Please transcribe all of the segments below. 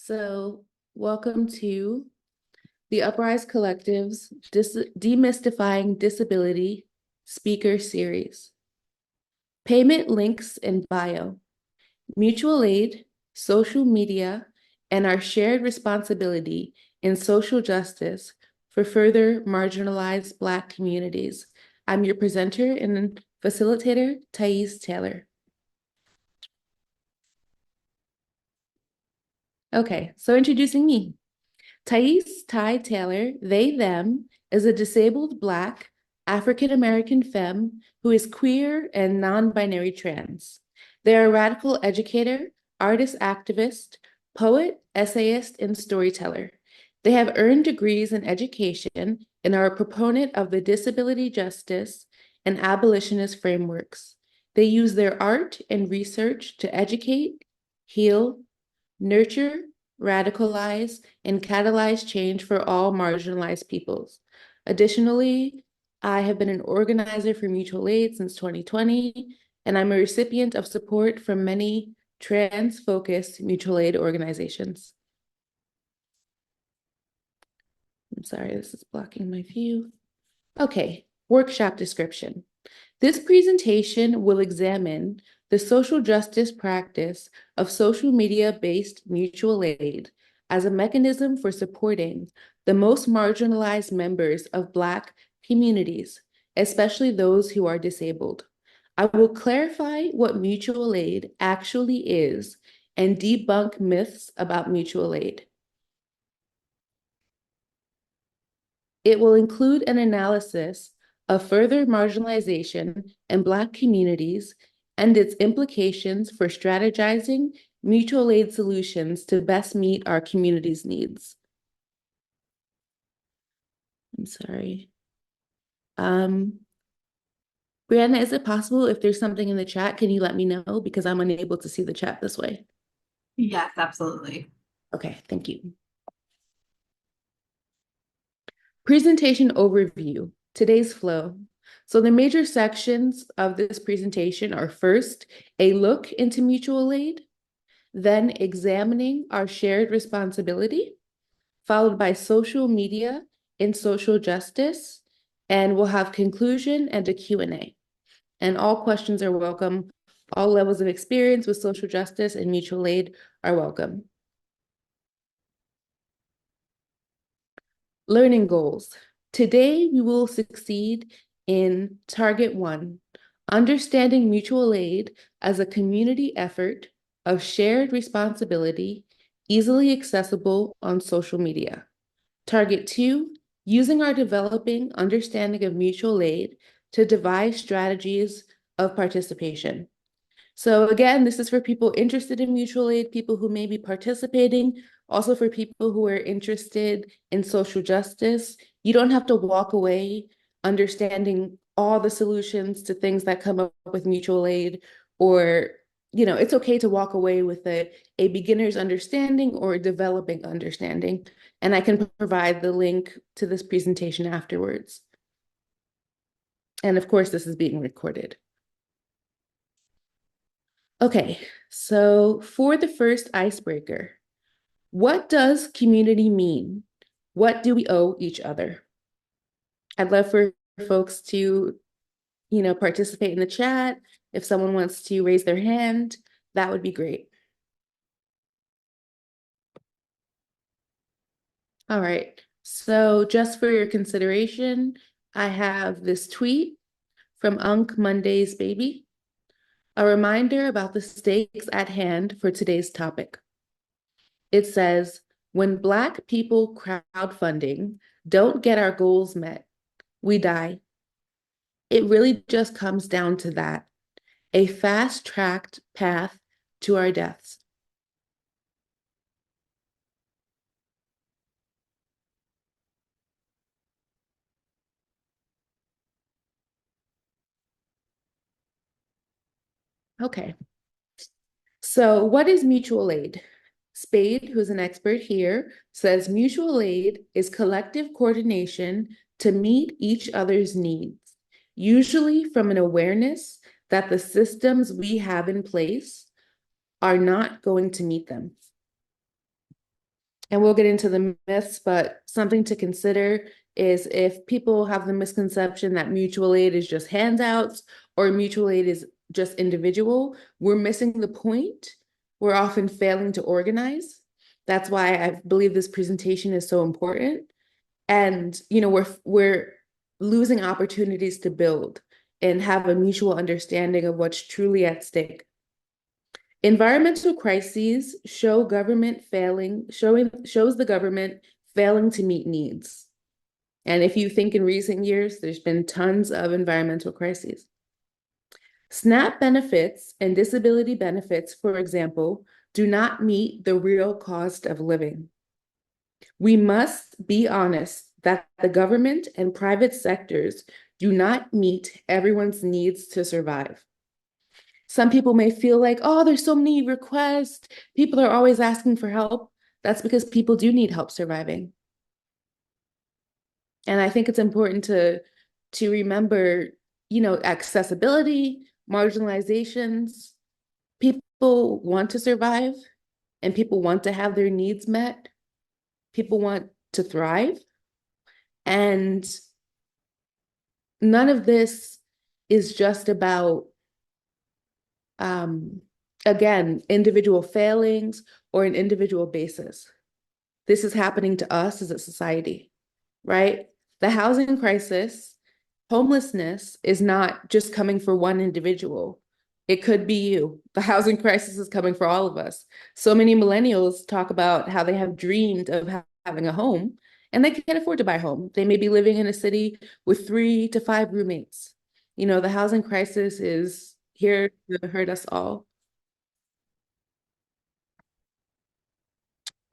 So, welcome to the Uprise Collective's Demystifying Disability speaker series. Payment links in bio, mutual aid, social media, and our shared responsibility in social justice for further marginalized Black communities. I'm your presenter and facilitator, Tiezst Taylor. Okay, so introducing me. Tiezst Ty Taylor, they, them, is a disabled Black African-American femme who is queer and non-binary trans. They are a radical educator, artist activist, poet, essayist, and storyteller. They have earned degrees in education and are a proponent of the disability justice and abolitionist frameworks. They use their art and research to educate, heal, nurture, radicalize, and catalyze change for all marginalized peoples. Additionally, I have been an organizer for mutual aid since 2020, and I'm a recipient of support from many trans-focused mutual aid organizations. I'm sorry, this is blocking my view. Okay, workshop description. This presentation will examine the social justice practice of social media-based mutual aid as a mechanism for supporting the most marginalized members of Black communities, especially those who are disabled. I will clarify what mutual aid actually is and debunk myths about mutual aid. It will include an analysis of further marginalization in Black communities and its implications for strategizing mutual aid solutions to best meet our community's needs. I'm sorry. Brianna, is it possible if there's something in the chat, can you let me know? Because I'm unable to see the chat this way. Yes, absolutely. Okay, thank you. Presentation overview, today's flow. So the major sections of this presentation are first, a look into mutual aid, then examining our shared responsibility, followed by social media and social justice, and we'll have conclusion and a Q&A. And all questions are welcome. All levels of experience with social justice and mutual aid are welcome. Learning goals. Today, we will succeed in Target 1, understanding mutual aid as a community effort of shared responsibility, easily accessible on social media. Target 2, using our developing understanding of mutual aid to devise strategies of participation. So again, this is for people interested in mutual aid, people who may be participating, also for people who are interested in social justice. You don't have to walk away understanding all the solutions to things that come up with mutual aid, or, it's okay to walk away with a beginner's understanding or a developing understanding. And I can provide the link to this presentation afterwards. And of course, this is being recorded. Okay, so for the first icebreaker, what does community mean? What do we owe each other? I'd love for folks to, participate in the chat. If someone wants to raise their hand, that would be great. All right, so just for your consideration, I have this tweet from Unk Monday's Baby, a reminder about the stakes at hand for today's topic. It says, when Black people crowdfunding don't get our goals met, we die. It really just comes down to that, a fast-tracked path to our deaths. Okay. So what is mutual aid? Spade, who's an expert here, says mutual aid is collective coordination to meet each other's needs, usually from an awareness that the systems we have in place are not going to meet them. and we'll get into the myths, but something to consider is if people have the misconception that mutual aid is just handouts or mutual aid is just individual, we're missing the point. We're often failing to organize. That's why I believe this presentation is so important. And we're losing opportunities to build and have a mutual understanding of what's truly at stake. Environmental crises shows the government failing to meet needs. And if you think in recent years, there's been tons of environmental crises. SNAP benefits and disability benefits, for example, do not meet the real cost of living. We must be honest that the government and private sectors do not meet everyone's needs to survive. Some people may feel like, oh, there's so many requests. People are always asking for help. That's because people do need help surviving. And I think it's important to remember, accessibility, marginalizations. People want to survive and people want to have their needs met. People want to thrive. And none of this is just about again, individual failings or an individual basis. This is happening to us as a society, right? The housing crisis, homelessness is not just coming for one individual. It could be you. The housing crisis is coming for all of us. So many millennials talk about how they have dreamed of having a home and they can't afford to buy a home. They may be living in a city with 3 to 5 roommates. The housing crisis is here to hurt us all.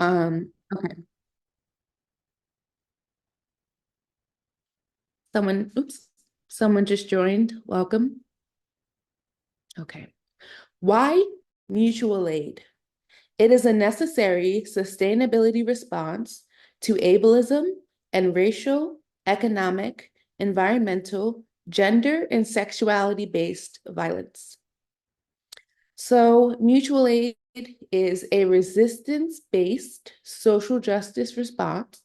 Okay. Someone just joined. Welcome. Okay. Why mutual aid? It is a necessary sustainability response to ableism and racial, economic, environmental, gender, and sexuality-based violence. So mutual aid is a resistance-based social justice response.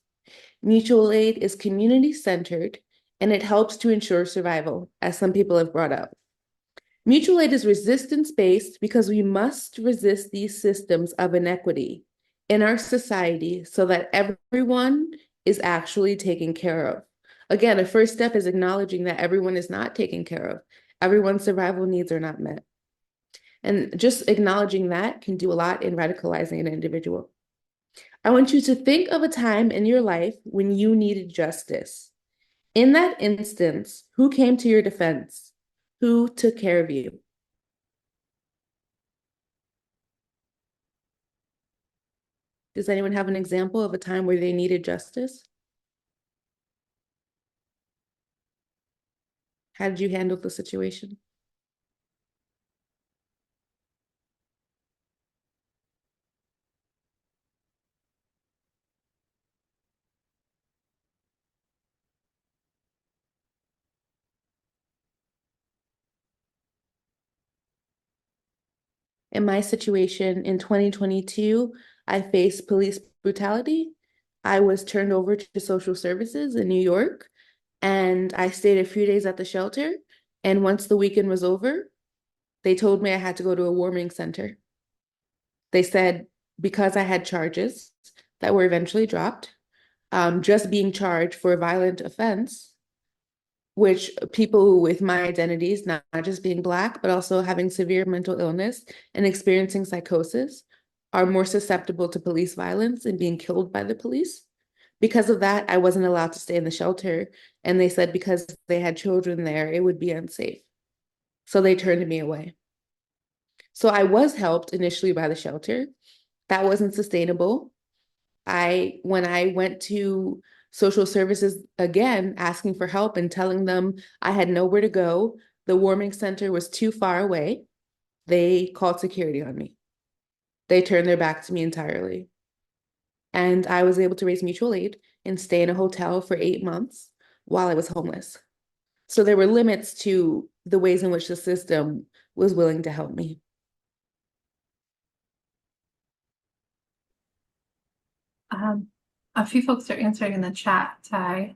Mutual aid is community-centered, and it helps to ensure survival, as some people have brought up. Mutual aid is resistance-based because we must resist these systems of inequity in our society so that everyone is actually taken care of. Again, a first step is acknowledging that everyone is not taken care of. Everyone's survival needs are not met. And just acknowledging that can do a lot in radicalizing an individual. I want you to think of a time in your life when you needed justice. In that instance, who came to your defense? Who took care of you? Does anyone have an example of a time where they needed justice? How did you handle the situation? In my situation in 2022, I faced police brutality. I was turned over to social services in New York, and I stayed a few days at the shelter. And once the weekend was over, they told me I had to go to a warming center. They said because I had charges that were eventually dropped, just being charged for a violent offense, which people with my identities, not just being Black, but also having severe mental illness and experiencing psychosis, are more susceptible to police violence and being killed by the police. Because of that, I wasn't allowed to stay in the shelter. And they said because they had children there, it would be unsafe. So they turned me away. So I was helped initially by the shelter. That wasn't sustainable. When I went to social services again, asking for help and telling them I had nowhere to go, the warming center was too far away. They called security on me. They turned their back to me entirely. And I was able to raise mutual aid and stay in a hotel for 8 months while I was homeless. So there were limits to the ways in which the system was willing to help me. A few folks are answering in the chat, Ty.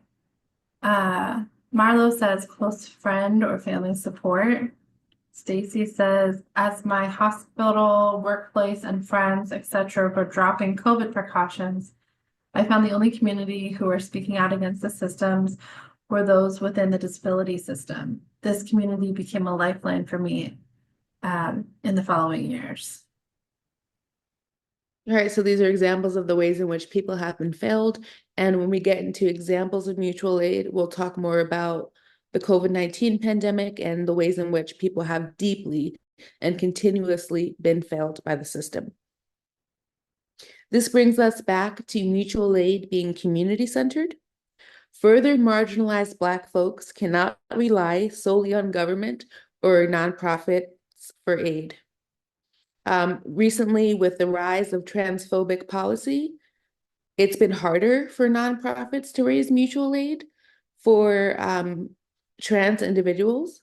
Uh, Marlo says close friend or family support. Stacy says, as my hospital, workplace, and friends, etc., were dropping COVID precautions, I found the only community who were speaking out against the systems were those within the disability system. This community became a lifeline for me in the following years. All right, so these are examples of the ways in which people have been failed. And when we get into examples of mutual aid, we'll talk more about the COVID-19 pandemic and the ways in which people have deeply and continuously been failed by the system. This brings us back to mutual aid being community-centered. Further marginalized Black folks cannot rely solely on government or nonprofits for aid. Recently, with the rise of transphobic policy, it's been harder for nonprofits to raise mutual aid for trans individuals.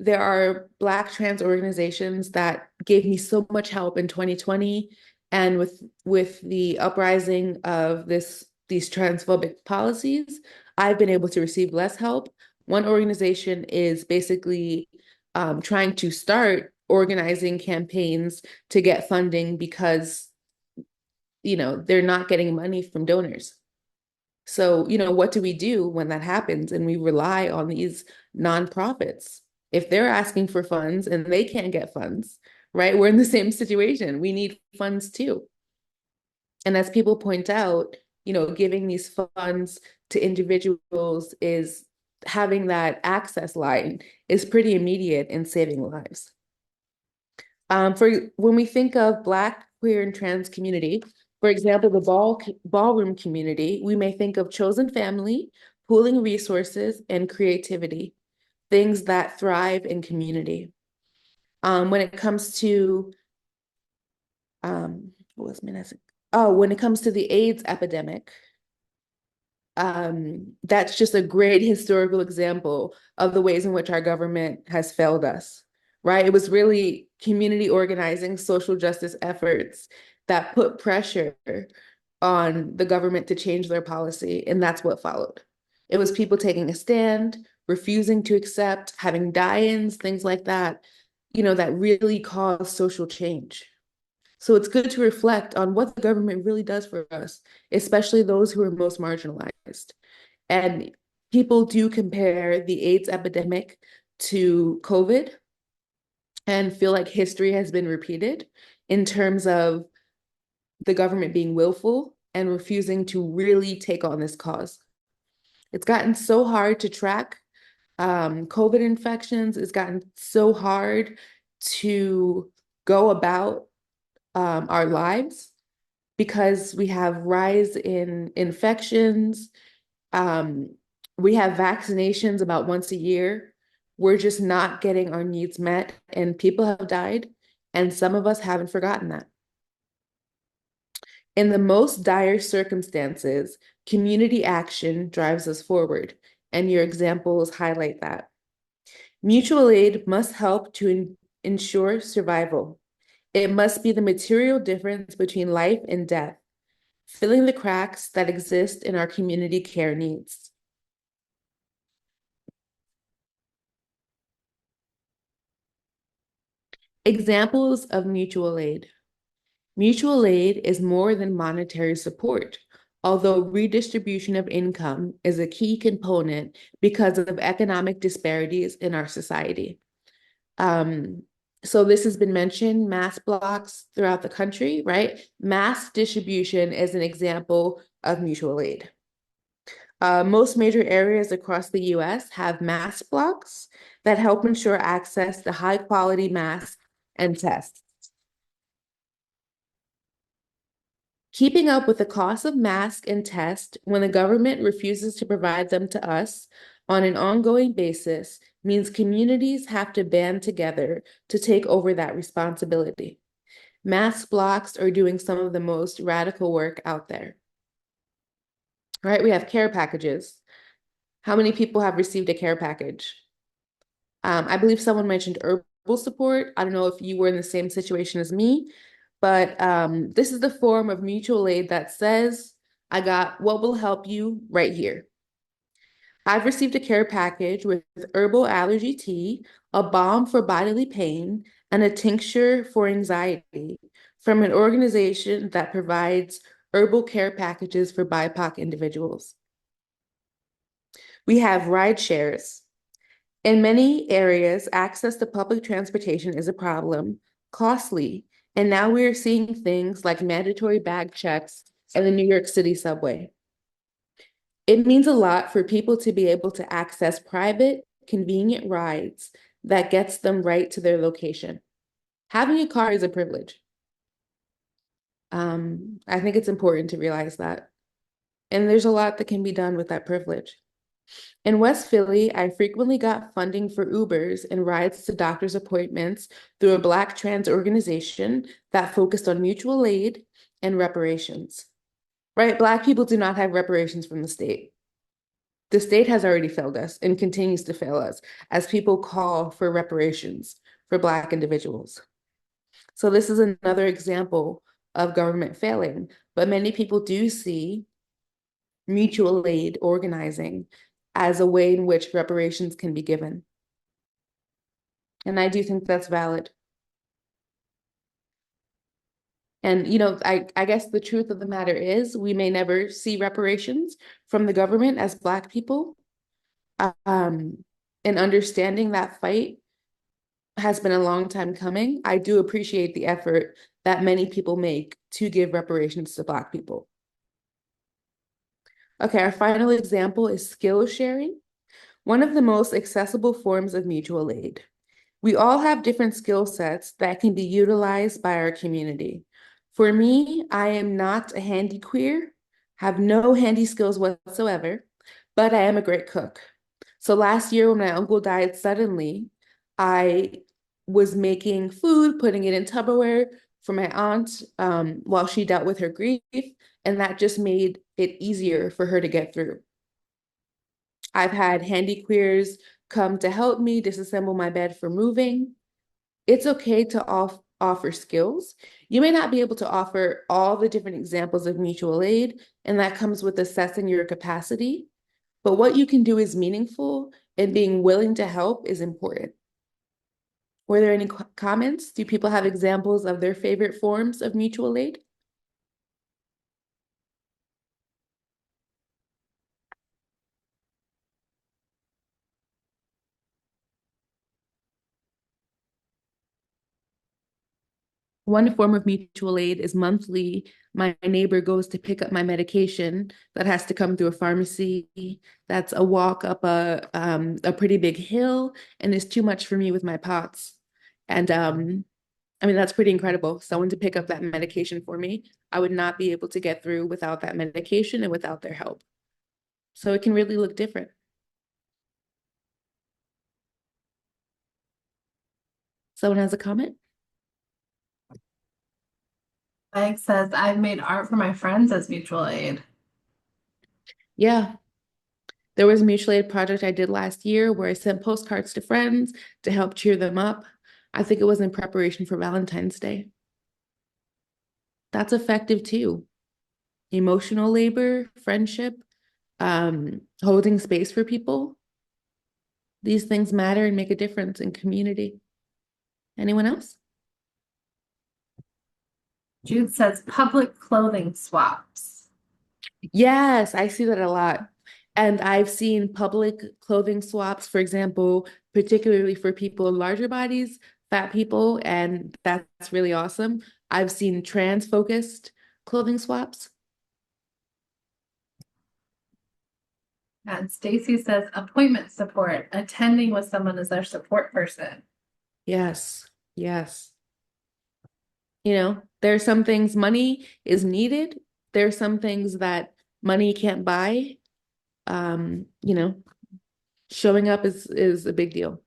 There are Black trans organizations that gave me so much help in 2020, and with the uprising of these transphobic policies, I've been able to receive less help. One organization is basically trying to start organizing campaigns to get funding because they're not getting money from donors. So, what do we do when that happens and we rely on these nonprofits? If they're asking for funds and they can't get funds, right? We're in the same situation. We need funds too. And as people point out, giving these funds to individuals is having that access line is pretty immediate in saving lives. For when we think of Black, queer, and trans community, for example, the ballroom community, we may think of chosen family, pooling resources, and creativity, things that thrive in community. When it comes to what was my next? Oh, when it comes to the AIDS epidemic, that's just a great historical example of the ways in which our government has failed us, right? It was really community organizing, social justice efforts that put pressure on the government to change their policy, and that's what followed. It was people taking a stand, refusing to accept, having die-ins, things like that, that really caused social change. So it's good to reflect on what the government really does for us, especially those who are most marginalized. And people do compare the AIDS epidemic to COVID and feel like history has been repeated in terms of the government being willful and refusing to really take on this cause. It's gotten so hard to track COVID infections. It's gotten so hard to go about our lives because we have rise in infections. We have vaccinations about once a year. We're just not getting our needs met, and people have died, and some of us haven't forgotten that. In the most dire circumstances, community action drives us forward, and your examples highlight that. Mutual aid must help to ensure survival. It must be the material difference between life and death, filling the cracks that exist in our community care needs. Examples of mutual aid. Mutual aid is more than monetary support, although redistribution of income is a key component because of economic disparities in our society. So this has been mentioned, mass blocks throughout the country, right? Mass distribution is an example of mutual aid. Most major areas across the US have mass blocks that help ensure access to high quality masks and tests. Keeping up with the cost of masks and tests when the government refuses to provide them to us on an ongoing basis means communities have to band together to take over that responsibility. Mask blocks are doing some of the most radical work out there. Right? We have care packages. How many people have received a care package? I believe someone mentioned herbal support. I don't know if you were in the same situation as me, but this is the form of mutual aid that says I got what will help you right here. I've received a care package with herbal allergy tea, a balm for bodily pain, and a tincture for anxiety from an organization that provides herbal care packages for BIPOC individuals. We have ride shares. In many areas, access to public transportation is a problem, costly, and now we are seeing things like mandatory bag checks in the New York City subway. It means a lot for people to be able to access private, convenient rides that gets them right to their location. Having a car is a privilege. I think it's important to realize that. And there's a lot that can be done with that privilege. In West Philly, I frequently got funding for Ubers and rides to doctor's appointments through a Black trans organization that focused on mutual aid and reparations. Right? Black people do not have reparations from the state. The state has already failed us and continues to fail us as people call for reparations for Black individuals. So this is another example of government failing, but many people do see mutual aid organizing as a way in which reparations can be given. And I do think that's valid. And, I guess the truth of the matter is we may never see reparations from the government as Black people. And understanding that fight has been a long time coming. I do appreciate the effort that many people make to give reparations to Black people. Okay, our final example is skill sharing, one of the most accessible forms of mutual aid. We all have different skill sets that can be utilized by our community. For me, I am not a handy queer, have no handy skills whatsoever, but I am a great cook. So last year when my uncle died suddenly, I was making food, putting it in Tupperware for my aunt while she dealt with her grief, and that just made it easier for her to get through. I've had handy queers come to help me disassemble my bed for moving. It's okay to offer skills. You may not be able to offer all the different examples of mutual aid, and that comes with assessing your capacity. But what you can do is meaningful, and being willing to help is important. Were there any comments? Do people have examples of their favorite forms of mutual aid? One form of mutual aid is monthly. My neighbor goes to pick up my medication that has to come through a pharmacy. That's a walk up a pretty big hill, and it's too much for me with my POTS. And I mean, that's pretty incredible. Someone to pick up that medication for me. I would not be able to get through without that medication and without their help. So it can really look different. Someone has a comment? Mike says, I've made art for my friends as mutual aid. Yeah. There was a mutual aid project I did last year where I sent postcards to friends to help cheer them up. I think it was in preparation for Valentine's Day. That's effective too. Emotional labor, friendship, holding space for people. These things matter and make a difference in community. Anyone else? Jude says public clothing swaps. Yes, I see that a lot. And I've seen public clothing swaps, for example, particularly for people in larger bodies, fat people, and that's really awesome. I've seen trans-focused clothing swaps. And Stacy says appointment support, attending with someone as their support person. Yes, yes. There are some things money is needed. There are some things that money can't buy. Um, you know, Showing up is a big deal.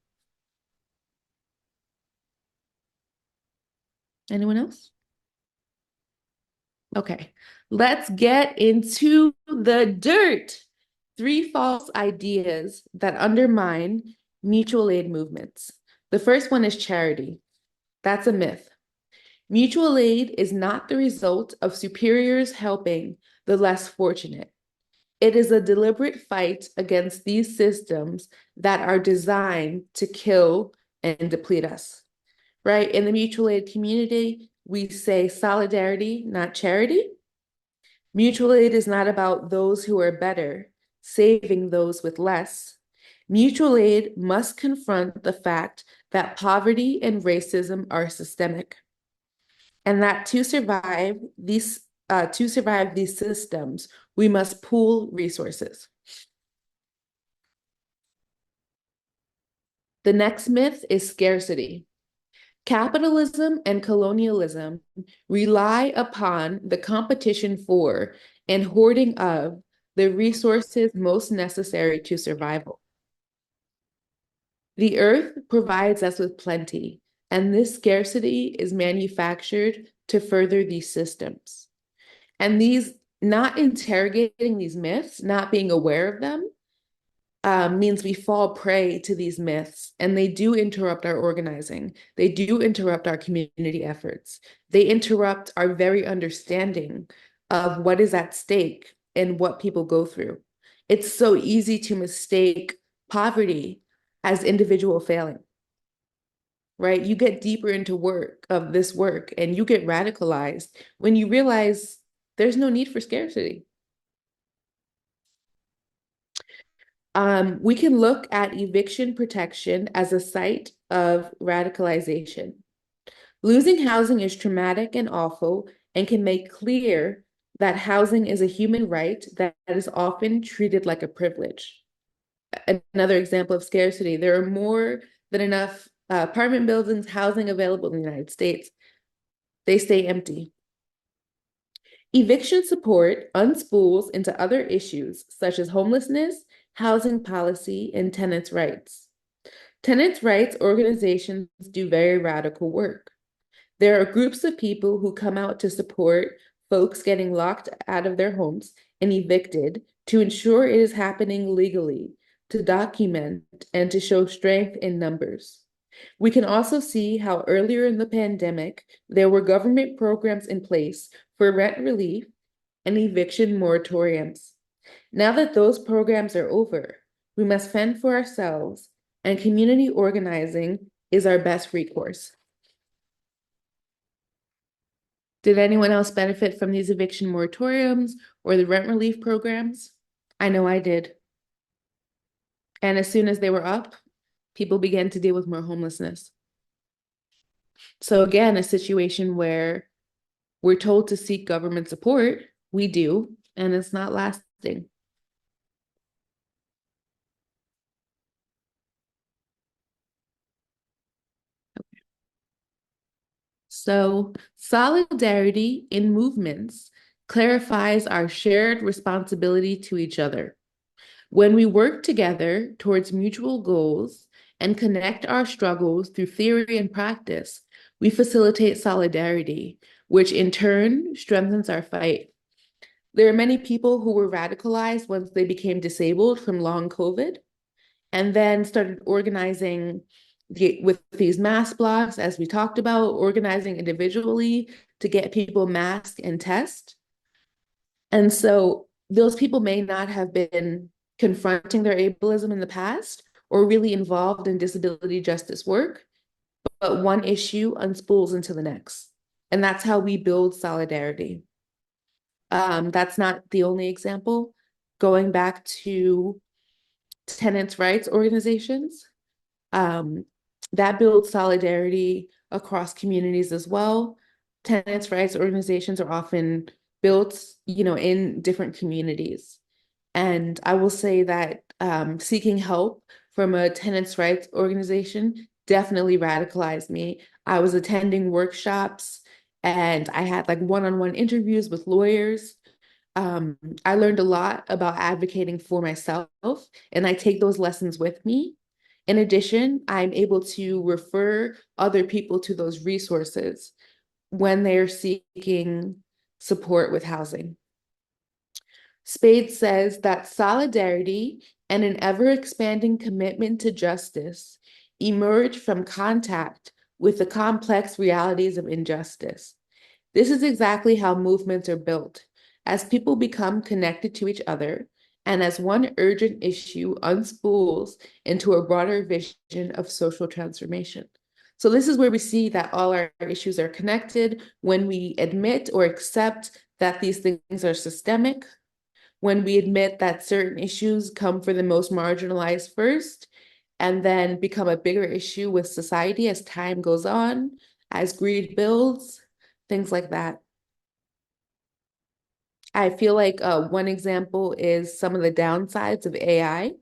Anyone else? Okay, let's get into the dirt. 3 false ideas that undermine mutual aid movements. The first one is charity. That's a myth. Mutual aid is not the result of superiors helping the less fortunate. It is a deliberate fight against these systems that are designed to kill and deplete us, right? In the mutual aid community, we say solidarity, not charity. Mutual aid is not about those who are better, saving those with less. Mutual aid must confront the fact that poverty and racism are systemic, and that to survive these systems, we must pool resources. The next myth is scarcity. Capitalism and colonialism rely upon the competition for and hoarding of the resources most necessary to survival. The earth provides us with plenty, and this scarcity is manufactured to further these systems. And not interrogating these myths, not being aware of them, means we fall prey to these myths, and they do interrupt our organizing. They do interrupt our community efforts. They interrupt our very understanding of what is at stake and what people go through. It's so easy to mistake poverty as individual failing, right? You get deeper into this work and you get radicalized when you realize there's no need for scarcity. We can look at eviction protection as a site of radicalization. Losing housing is traumatic and awful and can make clear that housing is a human right that is often treated like a privilege. Another example of scarcity, there are more than enough apartment buildings, housing available in the United States. They stay empty. Eviction support unspools into other issues such as homelessness, housing policy, and tenants' rights. Tenants' rights organizations do very radical work. There are groups of people who come out to support folks getting locked out of their homes and evicted to ensure it is happening legally, to document, and to show strength in numbers. We can also see how earlier in the pandemic, there were government programs in place for rent relief and eviction moratoriums. Now that those programs are over, we must fend for ourselves, and community organizing is our best recourse. Did anyone else benefit from these eviction moratoriums or the rent relief programs? I know I did. And as soon as they were up, people began to deal with more homelessness. So again, a situation where we're told to seek government support, we do, and it's not lasting. So solidarity in movements clarifies our shared responsibility to each other. When we work together towards mutual goals and connect our struggles through theory and practice, we facilitate solidarity, which in turn strengthens our fight. There are many people who were radicalized once they became disabled from long COVID and then started organizing with these mask blocks, as we talked about, organizing individually to get people masked and test. And so those people may not have been confronting their ableism in the past or really involved in disability justice work, but one issue unspools into the next. And that's how we build solidarity. That's not the only example. Going back to tenants' rights organizations, that builds solidarity across communities as well. Tenants' rights organizations are often built, in different communities. And I will say that seeking help from a tenants' rights organization definitely radicalized me. I was attending workshops and I had like one-on-one interviews with lawyers. I learned a lot about advocating for myself, and I take those lessons with me. In addition, I'm able to refer other people to those resources when they're seeking support with housing. Spade says that solidarity and an ever-expanding commitment to justice emerge from contact with the complex realities of injustice. This is exactly how movements are built, as people become connected to each other and as one urgent issue unspools into a broader vision of social transformation. So this is where we see that all our issues are connected when we admit or accept that these things are systemic, when we admit that certain issues come for the most marginalized first, and then become a bigger issue with society as time goes on, as greed builds, things like that. I feel like one example is some of the downsides of AI.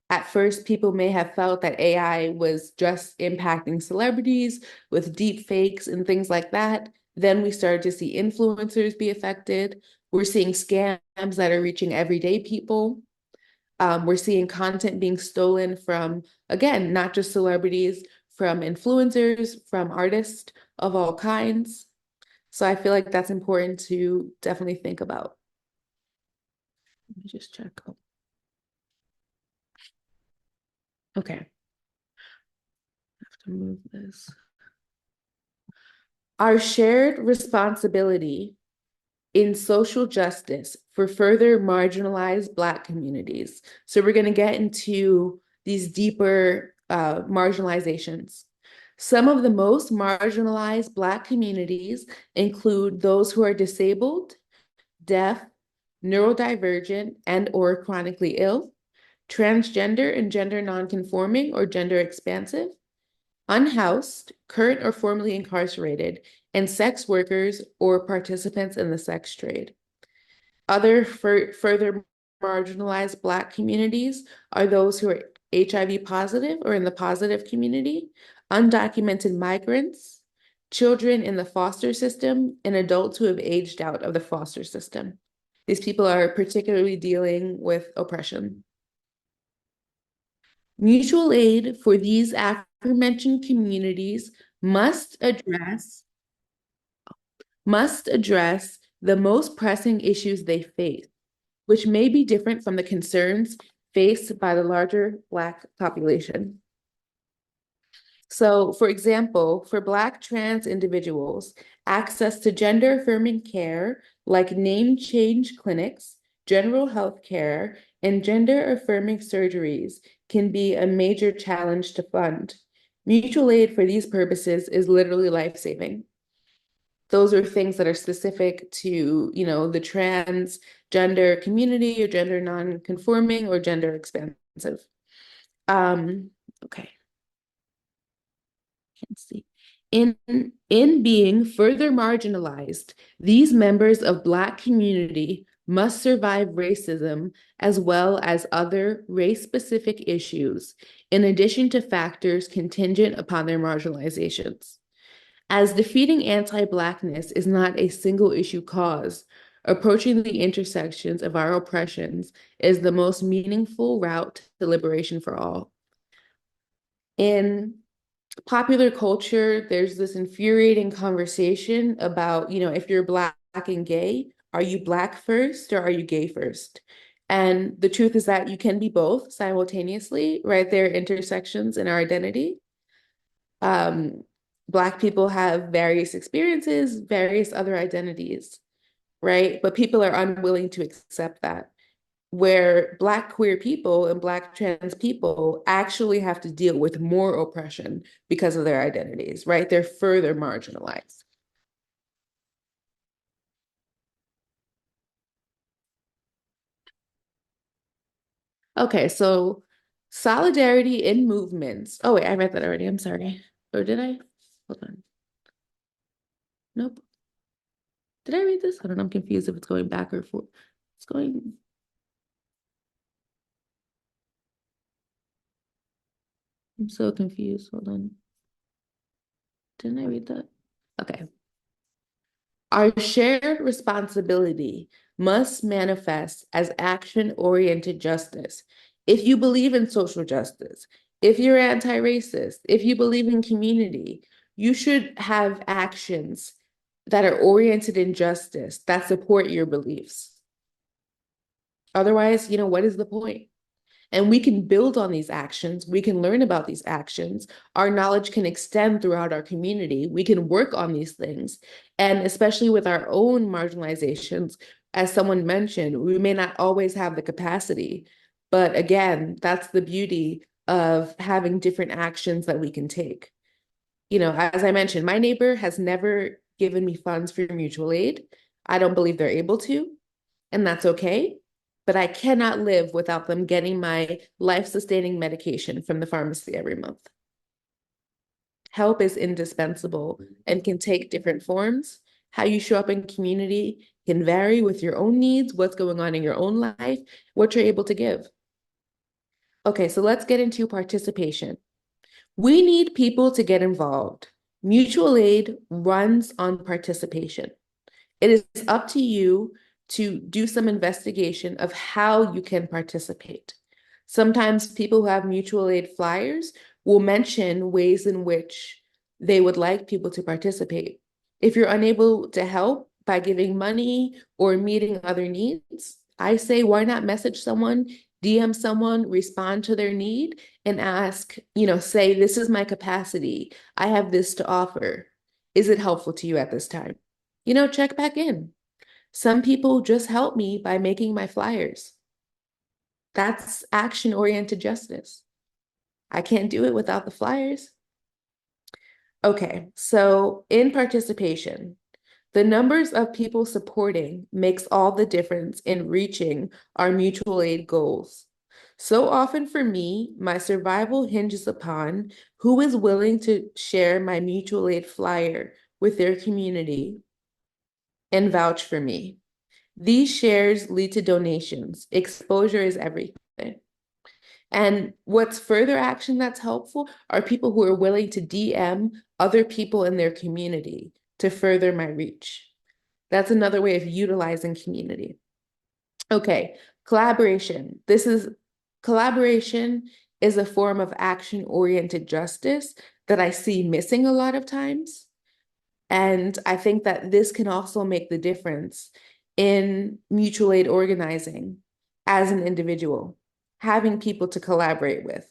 At first, people may have felt that AI was just impacting celebrities with deep fakes and things like that. Then we started to see influencers be affected. We're seeing scams that are reaching everyday people. We're seeing content being stolen from, again, not just celebrities, from influencers, from artists of all kinds. So I feel like that's important to definitely think about. Let me just check. Okay, I have to move this. Our shared responsibility in social justice for further marginalized Black communities. So we're going to get into these deeper marginalizations. Some of the most marginalized Black communities include those who are disabled, deaf, neurodivergent, and or chronically ill, transgender and gender nonconforming or gender expansive, unhoused, current or formerly incarcerated, and sex workers or participants in the sex trade. Other further marginalized Black communities are those who are HIV positive or in the positive community, undocumented migrants, children in the foster system, and adults who have aged out of the foster system. These people are particularly dealing with oppression. Mutual aid for these aforementioned communities must address the most pressing issues they face, which may be different from the concerns faced by the larger Black population. So, for example, for Black trans individuals, access to gender affirming care like name change clinics, general health care, and gender affirming surgeries can be a major challenge to fund. Mutual aid for these purposes is literally life-saving. Those are things that are specific to, the transgender community or gender non-conforming or gender expansive. Okay. Can't see. In being further marginalized, these members of Black community must survive racism as well as other race-specific issues, in addition to factors contingent upon their marginalizations. As defeating anti-Blackness is not a single issue cause, approaching the intersections of our oppressions is the most meaningful route to liberation for all. In popular culture, there's this infuriating conversation about, if you're Black and gay, are you Black first or are you gay first? And the truth is that you can be both simultaneously, right? There are intersections in our identity. Black people have various experiences, various other identities, right? But people are unwilling to accept that. Where Black queer people and Black trans people actually have to deal with more oppression because of their identities, right? They're further marginalized. Okay, so solidarity in movements. Oh, wait, I read that already. I'm sorry. Or did I? Hold on. Nope. Did I read this? I don't know. I'm confused if it's going back or forth. It's going. I'm so confused. Hold on. Didn't I read that? Okay. Our shared responsibility must manifest as action-oriented justice. If you believe in social justice, if you're anti-racist, if you believe in community, you should have actions that are oriented in justice that support your beliefs. Otherwise, what is the point? And we can build on these actions. We can learn about these actions. Our knowledge can extend throughout our community. We can work on these things. And especially with our own marginalizations, as someone mentioned, we may not always have the capacity. But again, that's the beauty of having different actions that we can take. As I mentioned, my neighbor has never given me funds for mutual aid. I don't believe they're able to, and that's okay. But I cannot live without them getting my life-sustaining medication from the pharmacy every month. Help is indispensable and can take different forms. How you show up in community can vary with your own needs, what's going on in your own life, what you're able to give. Okay, so let's get into participation. We need people to get involved. Mutual aid runs on participation. It is up to you to do some investigation of how you can participate. Sometimes people who have mutual aid flyers will mention ways in which they would like people to participate. If you're unable to help by giving money or meeting other needs, I say, why not message someone, DM someone, respond to their need, and ask, say, this is my capacity. I have this to offer. Is it helpful to you at this time? Check back in. Some people just help me by making my flyers. That's action-oriented justice. I can't do it without the flyers. Okay, so in participation, the numbers of people supporting makes all the difference in reaching our mutual aid goals. So often for me, my survival hinges upon who is willing to share my mutual aid flyer with their community and vouch for me. These shares lead to donations. Exposure is everything. And what's further action that's helpful are people who are willing to DM other people in their community to further my reach. That's another way of utilizing community. Okay, collaboration. Collaboration is a form of action-oriented justice that I see missing a lot of times. And I think that this can also make the difference in mutual aid organizing as an individual, having people to collaborate with.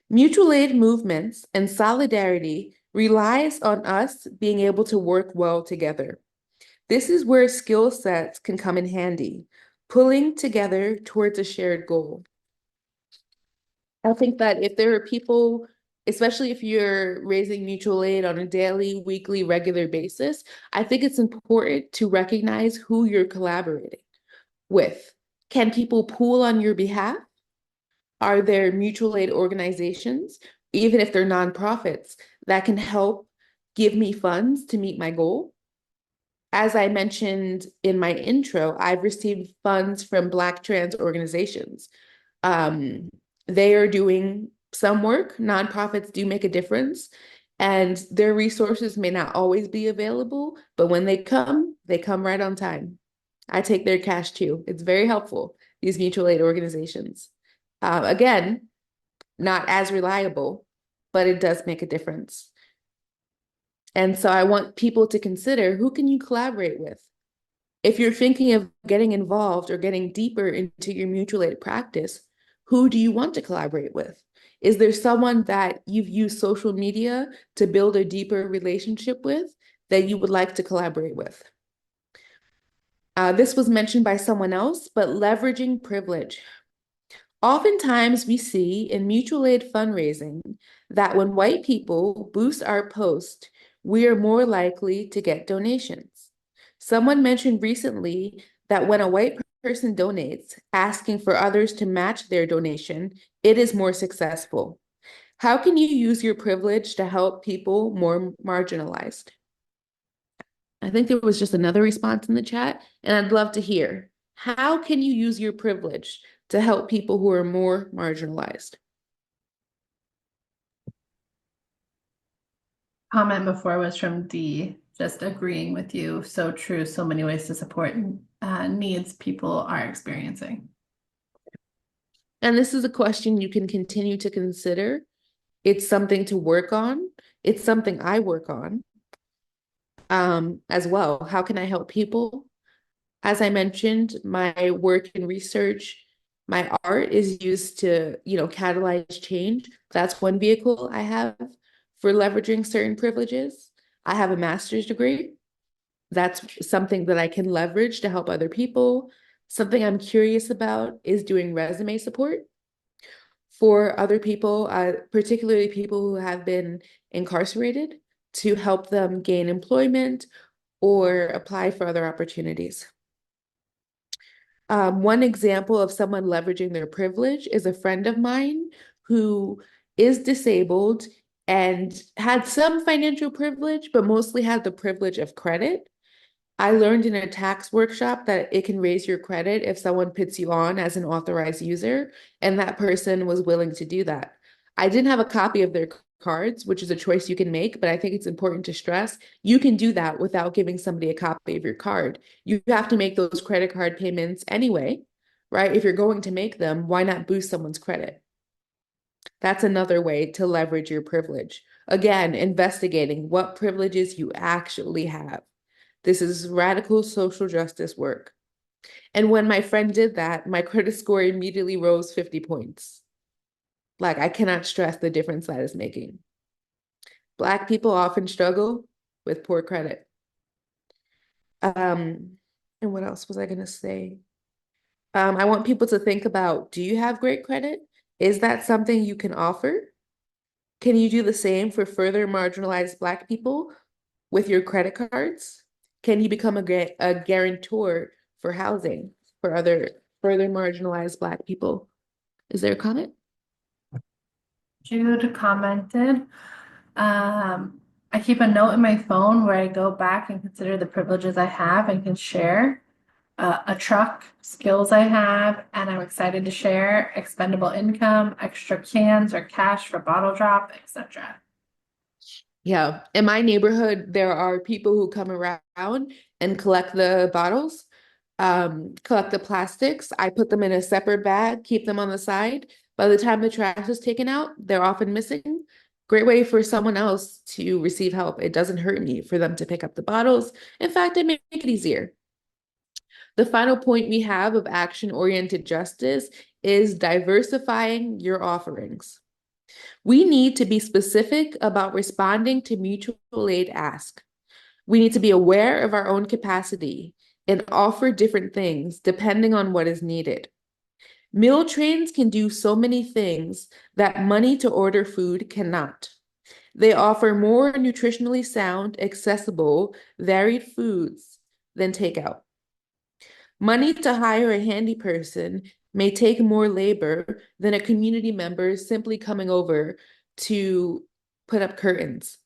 Mutual aid movements and solidarity relies on us being able to work well together. This is where skill sets can come in handy, pulling together towards a shared goal. I think that if there are people, especially if you're raising mutual aid on a daily, weekly, regular basis, I think it's important to recognize who you're collaborating with. Can people pool on your behalf? Are there mutual aid organizations, even if they're nonprofits, that can help give me funds to meet my goal? As I mentioned in my intro, I've received funds from Black trans organizations. Um, they are doing some work. Nonprofits do make a difference, and their resources may not always be available, but when they come right on time. I take their cash too. It's very helpful, these mutual aid organizations. Again, not as reliable, but it does make a difference. And so I want people to consider, who can you collaborate with? If you're thinking of getting involved or getting deeper into your mutual aid practice, who do you want to collaborate with? Is there someone that you've used social media to build a deeper relationship with that you would like to collaborate with? This was mentioned by someone else, but leveraging privilege. Oftentimes we see in mutual aid fundraising that when white people boost our post, we are more likely to get donations. Someone mentioned recently that when a white person donates, asking for others to match their donation, it is more successful. How can you use your privilege to help people more marginalized? I think there was just another response in the chat, and I'd love to hear. How can you use your privilege to help people who are more marginalized? Comment before was from D, just agreeing with you. So true. So many ways to support needs people are experiencing. And this is a question you can continue to consider. It's something to work on. It's something I work on as well. How can I help people? As I mentioned, my work in research, my art is used to, catalyze change. That's one vehicle I have for leveraging certain privileges. I have a master's degree. That's something that I can leverage to help other people. Something I'm curious about is doing resume support for other people, particularly people who have been incarcerated, to help them gain employment or apply for other opportunities. One example of someone leveraging their privilege is a friend of mine who is disabled and had some financial privilege, but mostly had the privilege of credit. I learned in a tax workshop that it can raise your credit if someone puts you on as an authorized user, and that person was willing to do that. I didn't have a copy of their cards, which is a choice you can make, but I think it's important to stress you can do that without giving somebody a copy of your card. You have to make those credit card payments anyway, right? If you're going to make them, why not boost someone's credit? That's another way to leverage your privilege. Again, investigating what privileges you actually have. This is radical social justice work. And when my friend did that, my credit score immediately rose 50 points. Like, I cannot stress the difference that is making. Black people often struggle with poor credit. And what else was I going to say? I want people to think about, do you have great credit? Is that something you can offer? Can you do the same for further marginalized Black people with your credit cards? Can you become a guarantor for housing for other further marginalized Black people? Is there a comment? Jude commented, I keep a note in my phone where I go back and consider the privileges I have and can share. A truck, skills I have, and I'm excited to share, expendable income, extra cans or cash for bottle drop, etc. Yeah. In my neighborhood, there are people who come around and collect the bottles, collect the plastics. I put them in a separate bag, keep them on the side. By the time the trash is taken out, they're often missing. Great way for someone else to receive help. It doesn't hurt me for them to pick up the bottles. In fact, it make it easier. The final point we have of action-oriented justice is diversifying your offerings. We need to be specific about responding to mutual aid ask. We need to be aware of our own capacity and offer different things depending on what is needed. Meal trains can do so many things that money to order food cannot. They offer more nutritionally sound, accessible, varied foods than takeout. Money to hire a handy person may take more labor than a community member simply coming over to put up curtains.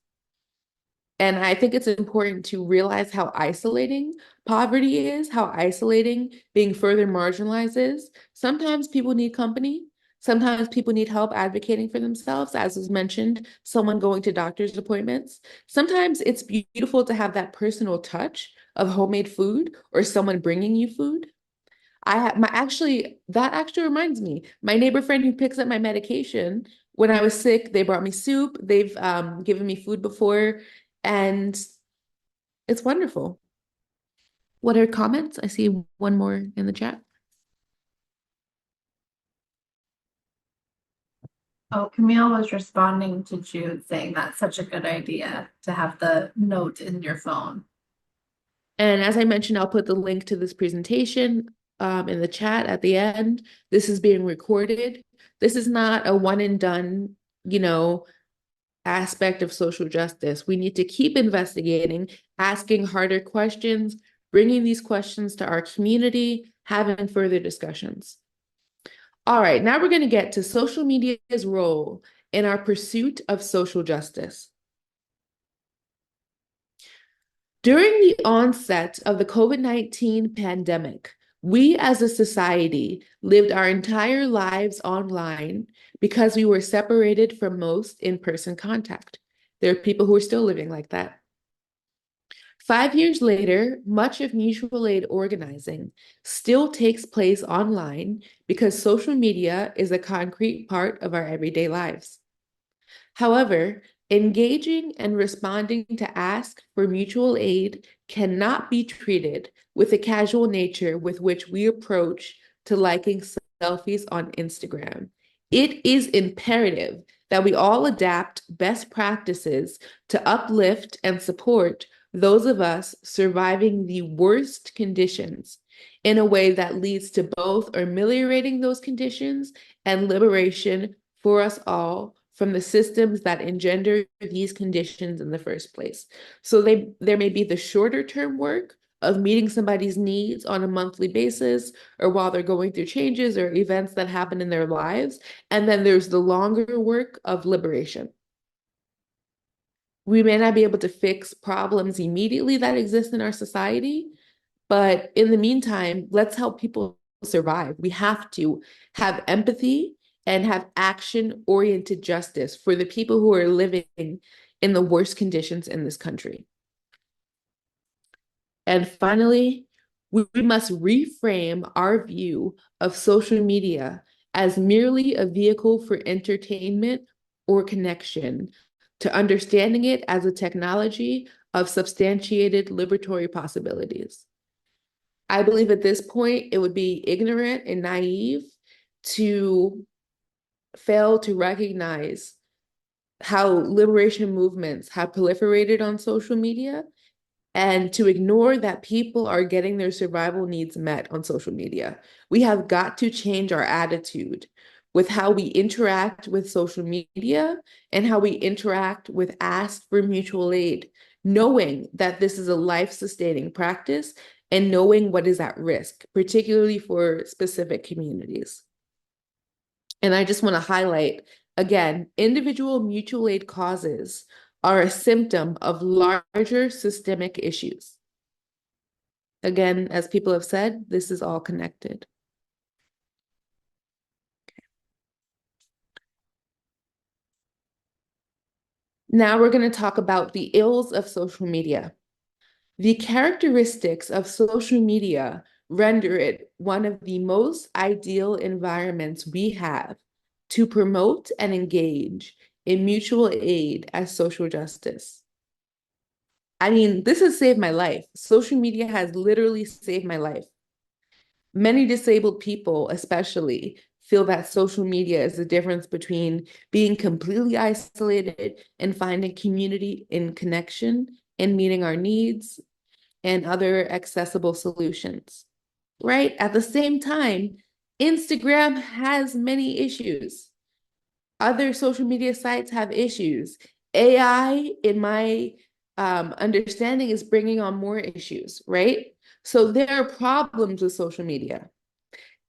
And I think it's important to realize how isolating poverty is, how isolating being further marginalized is. Sometimes people need company. Sometimes people need help advocating for themselves, as was mentioned, someone going to doctor's appointments. Sometimes it's beautiful to have that personal touch of homemade food or someone bringing you food. I have my actually that actually reminds me, my neighbor friend who picks up my medication when I was sick, they brought me soup. They've given me food before, and it's wonderful. What are comments? I see one more in the chat. Oh, Camille was responding to Jude saying that's such a good idea to have the note in your phone. And as I mentioned, I'll put the link to this presentation in the chat at the end. This is being recorded. This is not a one and done, aspect of social justice. We need to keep investigating, asking harder questions, bringing these questions to our community, having further discussions. All right, now we're going to get to social media's role in our pursuit of social justice. During the onset of the COVID-19 pandemic, we as a society lived our entire lives online because we were separated from most in-person contact. There are people who are still living like that. 5 years later, much of mutual aid organizing still takes place online because social media is a concrete part of our everyday lives. However, engaging and responding to ask for mutual aid cannot be treated with the casual nature with which we approach to liking selfies on Instagram. It is imperative that we all adapt best practices to uplift and support those of us surviving the worst conditions in a way that leads to both ameliorating those conditions and liberation for us all from the systems that engender these conditions in the first place. So there may be the shorter term work of meeting somebody's needs on a monthly basis or while they're going through changes or events that happen in their lives. And then there's the longer work of liberation. We may not be able to fix problems immediately that exist in our society, but in the meantime, let's help people survive. We have to have empathy and have action-oriented justice for the people who are living in the worst conditions in this country. And finally, we must reframe our view of social media as merely a vehicle for entertainment or connection to understanding it as a technology of substantiated liberatory possibilities. I believe at this point it would be ignorant and naive to fail to recognize how liberation movements have proliferated on social media and to ignore that people are getting their survival needs met on social media. We have got to change our attitude with how we interact with social media and how we interact with ask for mutual aid, knowing that this is a life-sustaining practice and knowing what is at risk, particularly for specific communities. And I just want to highlight, again, individual mutual aid causes are a symptom of larger systemic issues. Again, as people have said, this is all connected. Now we're going to talk about the ills of social media. The characteristics of social media render it one of the most ideal environments we have to promote and engage in mutual aid as social justice. I mean, this has saved my life. Social media has literally saved my life. Many disabled people, especially, feel that social media is the difference between being completely isolated and finding community in connection and meeting our needs and other accessible solutions, right? At the same time, Instagram has many issues. Other social media sites have issues. AI, in my understanding, is bringing on more issues, right? So there are problems with social media.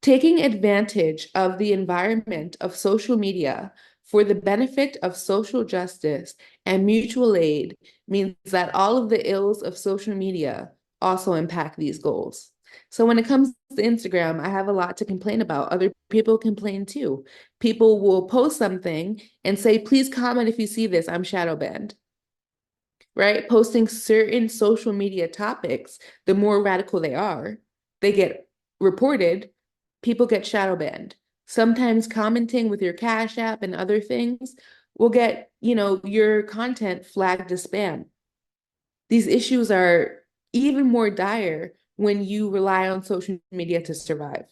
Taking advantage of the environment of social media for the benefit of social justice and mutual aid means that all of the ills of social media also impact these goals. So when it comes to Instagram, I have a lot to complain about. Other people complain too. People will post something and say, please comment if you see this, I'm shadow banned, right? Posting certain social media topics, the more radical they get reported, people get shadow banned. Sometimes commenting with your Cash App and other things will get, your content flagged as spam. These issues are even more dire when you rely on social media to survive.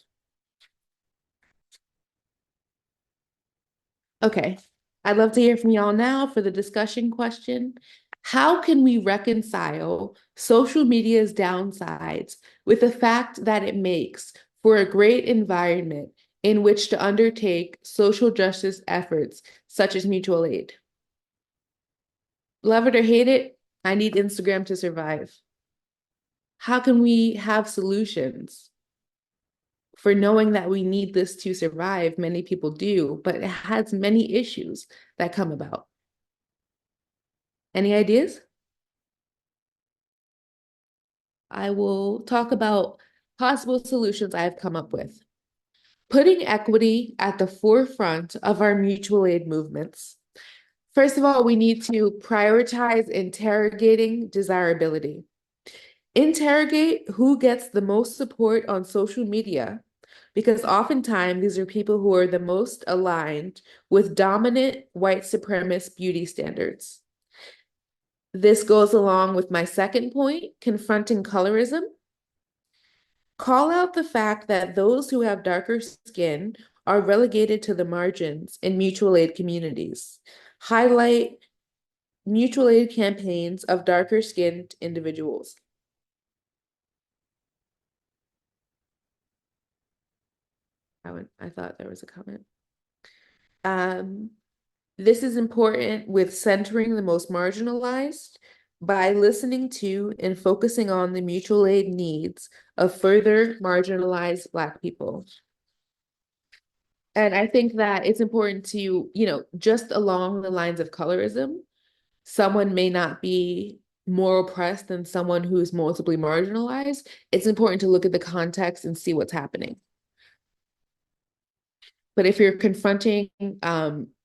Okay, I'd love to hear from y'all now for the discussion question. How can we reconcile social media's downsides with the fact that it makes for a great environment in which to undertake social justice efforts such as mutual aid? Love it or hate it, I need Instagram to survive. How can we have solutions for knowing that we need this to survive? Many people do, but it has many issues that come about. Any ideas? I will talk about possible solutions I've come up with. Putting equity at the forefront of our mutual aid movements. First of all, we need to prioritize interrogating desirability. Interrogate who gets the most support on social media, because oftentimes these are people who are the most aligned with dominant white supremacist beauty standards. This goes along with my second point, confronting colorism. Call out the fact that those who have darker skin are relegated to the margins in mutual aid communities. Highlight mutual aid campaigns of darker skinned individuals. I thought there was a comment. Um, this is important with centering the most marginalized by listening to and focusing on the mutual aid needs of further marginalized Black people. And I think that it's important to, just along the lines of colorism, someone may not be more oppressed than someone who's multiply marginalized. It's important to look at the context and see what's happening. But if you're confronting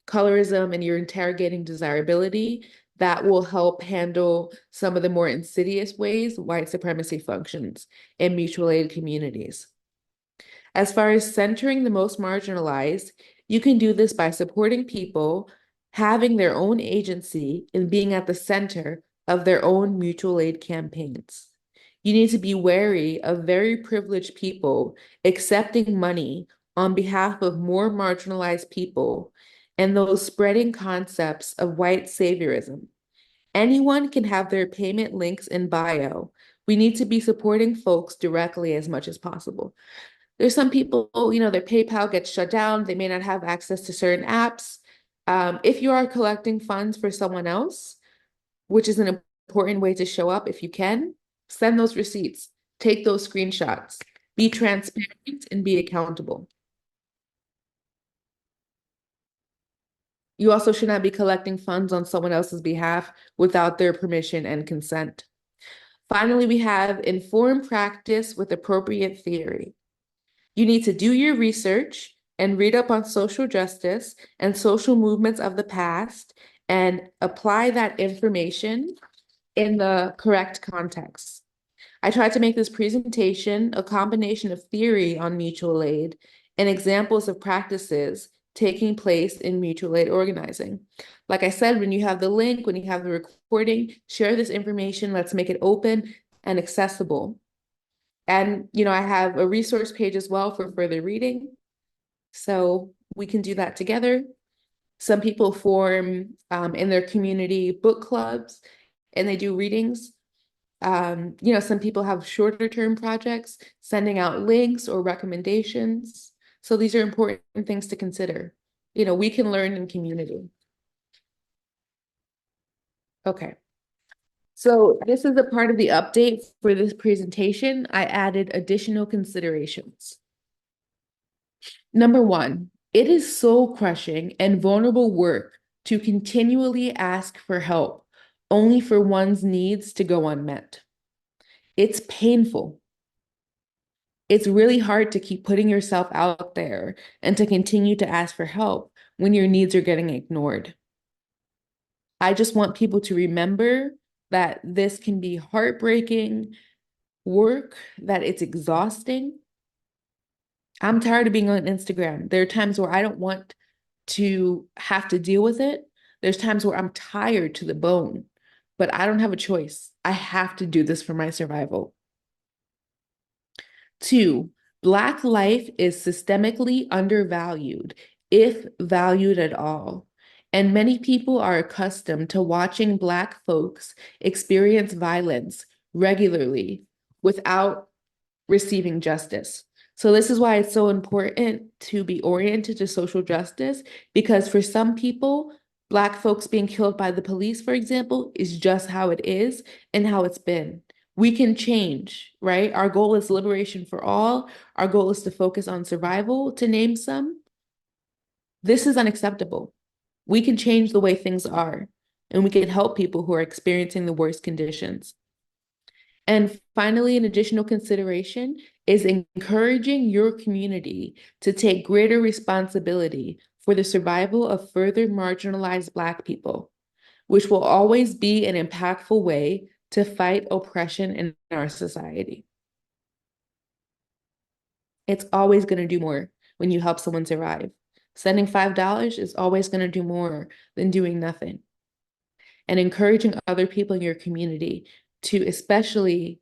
colorism and you're interrogating desirability, that will help handle some of the more insidious ways white supremacy functions in mutual aid communities. As far as centering the most marginalized, you can do this by supporting people having their own agency and being at the center of their own mutual aid campaigns. You need to be wary of very privileged people accepting money on behalf of more marginalized people and those spreading concepts of white saviorism. Anyone can have their payment links in bio. We need to be supporting folks directly as much as possible. There's some people, their PayPal gets shut down. They may not have access to certain apps. If you are collecting funds for someone else, which is an important way to show up if you can, send those receipts, take those screenshots, be transparent and be accountable. You also should not be collecting funds on someone else's behalf without their permission and consent. Finally, we have informed practice with appropriate theory. You need to do your research and read up on social justice and social movements of the past and apply that information in the correct context. I tried to make this presentation a combination of theory on mutual aid and examples of practices taking place in mutual aid organizing. Like I said, when you have the link, when you have the recording, share this information. Let's make it open and accessible. And, I have a resource page as well for further reading. So we can do that together. Some people form in their community book clubs and they do readings. Some people have shorter term projects, sending out links or recommendations. So these are important things to consider. We can learn in community. Okay. So this is a part of the update for this presentation. I added additional considerations. Number one, it is soul crushing and vulnerable work to continually ask for help, only for one's needs to go unmet. It's painful. It's really hard to keep putting yourself out there and to continue to ask for help when your needs are getting ignored. I just want people to remember that this can be heartbreaking work, that it's exhausting. I'm tired of being on Instagram. There are times where I don't want to have to deal with it. There's times where I'm tired to the bone, but I don't have a choice. I have to do this for my survival. Two, Black life is systemically undervalued, if valued at all. And many people are accustomed to watching Black folks experience violence regularly without receiving justice. So this is why it's so important to be oriented to social justice, because for some people, Black folks being killed by the police, for example, is just how it is and how it's been. We can change, right? Our goal is liberation for all. Our goal is to focus on survival, to name some. This is unacceptable. We can change the way things are, and we can help people who are experiencing the worst conditions. And finally, an additional consideration is encouraging your community to take greater responsibility for the survival of further marginalized Black people, which will always be an impactful way to fight oppression in our society. It's always going to do more when you help someone survive. Sending $5 is always going to do more than doing nothing. And encouraging other people in your community to, especially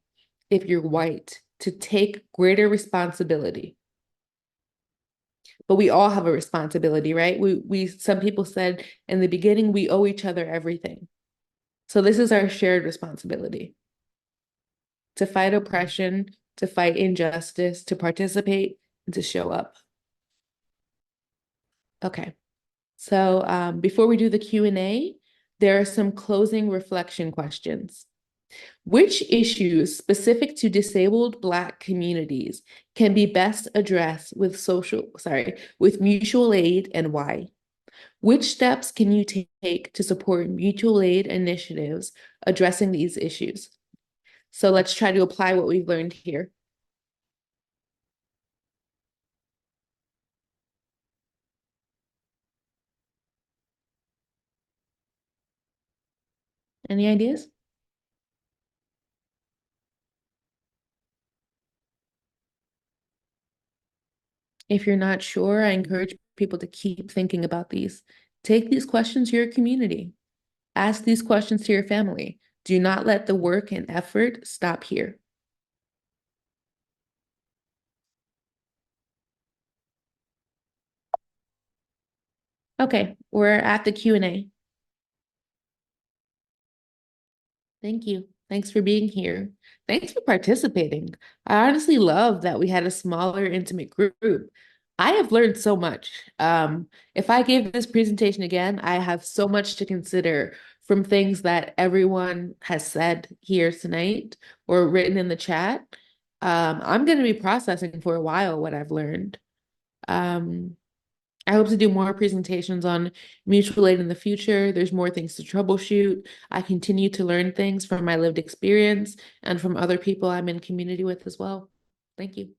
if you're white, to take greater responsibility. But we all have a responsibility, right? Some people said in the beginning, we owe each other everything. So this is our shared responsibility to fight oppression, to fight injustice, to participate, and to show up. Okay. So before we do the Q&A, there are some closing reflection questions. Which issues specific to disabled Black communities can be best addressed with with mutual aid and why? Which steps can you take to support mutual aid initiatives addressing these issues? So let's try to apply what we've learned here. Any ideas? If you're not sure, I encourage people to keep thinking about these. Take these questions to your community. Ask these questions to your family. Do not let the work and effort stop here. Okay, we're at the Q&A. Thank you. Thanks for being here. Thanks for participating. I honestly love that we had a smaller, intimate group. I have learned so much. If I gave this presentation again, I have so much to consider from things that everyone has said here tonight or written in the chat. I'm going to be processing for a while what I've learned. Um, I hope to do more presentations on mutual aid in the future. There's more things to troubleshoot. I continue to learn things from my lived experience and from other people I'm in community with as well. Thank you.